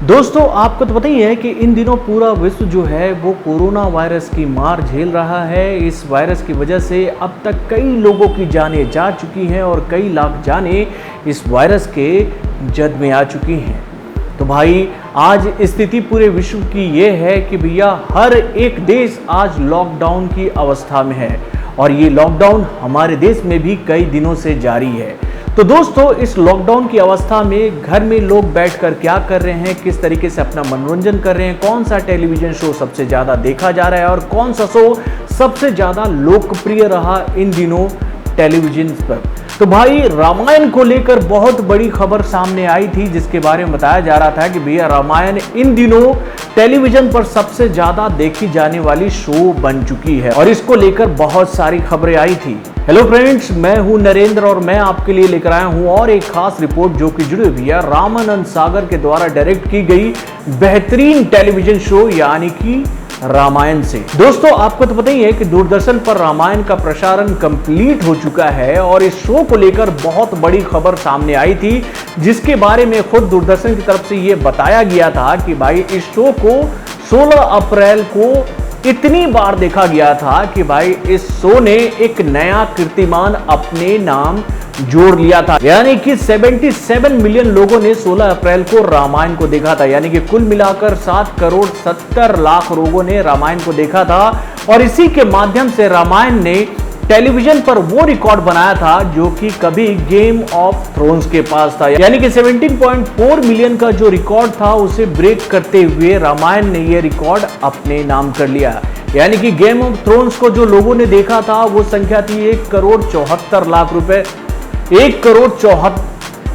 दोस्तों, आपको तो पता ही है कि इन दिनों पूरा विश्व जो है वो कोरोना वायरस की मार झेल रहा है। इस वायरस की वजह से अब तक कई लोगों की जानें जा चुकी हैं और कई लाख जानें इस वायरस के जद में आ चुकी हैं। तो भाई, आज स्थिति पूरे विश्व की ये है कि भैया हर एक देश आज लॉकडाउन की अवस्था में है और ये लॉकडाउन हमारे देश में भी कई दिनों से जारी है। तो दोस्तों, इस लॉकडाउन की अवस्था में घर में लोग बैठकर क्या कर रहे हैं, किस तरीके से अपना मनोरंजन कर रहे हैं, कौन सा टेलीविजन शो सबसे ज़्यादा देखा जा रहा है और कौन सा शो सबसे ज़्यादा लोकप्रिय रहा इन दिनों टेलीविजन पर। तो भाई, रामायण को लेकर बहुत बड़ी खबर सामने आई थी, जिसके बारे में बताया जा रहा था कि भैया रामायण इन दिनों टेलीविजन पर सबसे ज्यादा देखी जाने वाली शो बन चुकी है और इसको लेकर बहुत सारी खबरें आई थी। हेलो फ्रेंड्स, मैं हूं नरेंद्र और मैं आपके लिए लेकर आया हूं और एक खास रिपोर्ट जो कि जुड़ी हुई है रामानंद सागर के द्वारा डायरेक्ट की गई बेहतरीन टेलीविजन शो यानी कि रामायण से। दोस्तों, आपको तो पता ही है कि दूरदर्शन पर रामायण का प्रसारण कंप्लीट हो चुका है और इस शो को लेकर बहुत बड़ी खबर सामने आई थी, जिसके बारे में खुद दूरदर्शन की तरफ से ये बताया गया था कि भाई इस शो को 16 अप्रैल को इतनी बार देखा गया था कि भाई इस शो ने एक नया कीर्तिमान अपने नाम जोड़ लिया था। यानी कि 77 मिलियन लोगों ने 16 अप्रैल को रामायण को देखा था। यानी कि कुल मिलाकर 7 करोड़ 70 लाख लोगों ने रामायण को देखा था और इसी के माध्यम से रामायण ने टेलीविजन पर वो रिकॉर्ड बनाया था जो कि कभी गेम ऑफ थ्रोन्स के पास था। यानी कि 17.4 मिलियन का जो रिकॉर्ड था उसे ब्रेक करते हुए रामायण ने ये रिकॉर्ड अपने नाम कर लिया। यानी कि गेम ऑफ थ्रोन्स को जो लोगों ने देखा था वो संख्या थी 1 करोड़ 74 लाख रुपए। 1 करोड़ 74,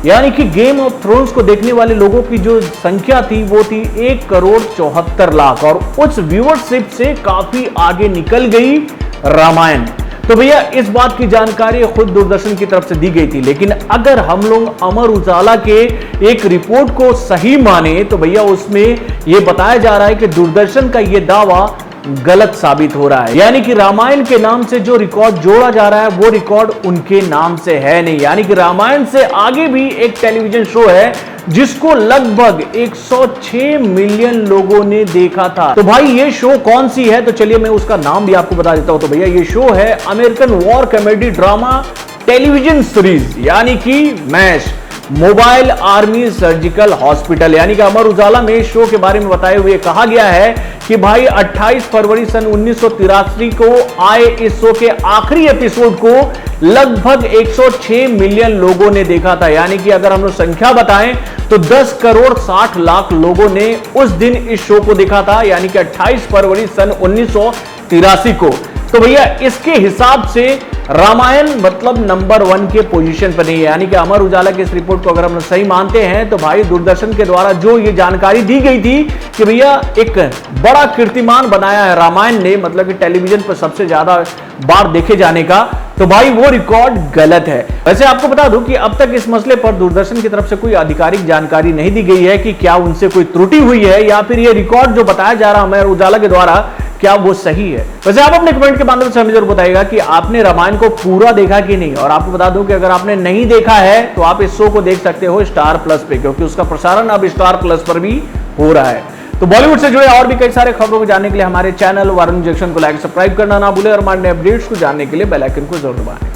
यानी कि गेम ऑफ थ्रोन्स को देखने वाले लोगों की जो संख्या थी वो थी 1 करोड़ 74 लाख और उस व्यूअरशिप से काफी आगे निकल गई रामायण। तो भैया, इस बात की जानकारी खुद दूरदर्शन की तरफ से दी गई थी, लेकिन अगर हम लोग अमर उजाला के एक रिपोर्ट को सही माने तो भैया उसमें यह बताया जा रहा है कि दूरदर्शन का यह दावा गलत साबित हो रहा है। यानी कि रामायण के नाम से जो रिकॉर्ड जोड़ा जा रहा है वो रिकॉर्ड उनके नाम से है नहीं। यानी कि रामायण से आगे भी एक टेलीविजन शो है जिसको लगभग 106 मिलियन लोगों ने देखा था। तो भाई, ये शो कौन सी है, तो चलिए मैं उसका नाम भी आपको बता देता हूं। तो भैया, ये शो है American war comedy drama television series यानी कि MASH mobile army surgical hospital. यानी कि अमर उजाला में शो के बारे में बताए हुए कहा गया है कि भाई 28 फरवरी सन 1983 को आए इस शो के आखिरी एपिसोड को लगभग 106 मिलियन लोगों ने देखा था। यानी कि अगर हम लोग संख्या बताएं तो 10 करोड़ 60 लाख लोगों ने उस दिन इस शो को देखा था, यानी कि 28 फरवरी सन 1983 को। तो भैया, इसके हिसाब से रामायण मतलब नंबर 1 के पोजीशन पर नहीं है। यानी कि अमर उजाला की इस रिपोर्ट को अगर हम सही मानते हैं तो भाई दूरदर्शन के द्वारा जो ये जानकारी दी गई थी कि भैया एक बड़ा कीर्तिमान बनाया है रामायण ने, मतलब कि टेलीविजन पर सबसे ज्यादा बार देखे जाने का, तो भाई वो रिकॉर्ड गलत है। वैसे आपको बता दूं कि अब तक इस मसले पर दूरदर्शन की तरफ से कोई आधिकारिक जानकारी नहीं दी गई है कि क्या उनसे कोई त्रुटि हुई है या फिर ये रिकॉर्ड जो बताया जा रहा है अमर उजाला के द्वारा क्या वो सही है। वैसे आप अपने कमेंट के माध्यम से हमें जरूर बताइएगा कि आपने रामायण को पूरा देखा कि नहीं। और आपको बता दूं कि अगर आपने नहीं देखा है तो आप इस शो को देख सकते हो स्टार प्लस पे, क्योंकि उसका प्रसारण अब स्टार प्लस पर भी हो रहा है। तो बॉलीवुड से जुड़े और भी कई सारे खबरों को जानने के लिए हमारे चैनल वारुण जंक्शन को लाइक सब्सक्राइब करना ना भूले और हमारे अपडेट्स को जानने के लिए बेल आइकन को जरूर दबाएं।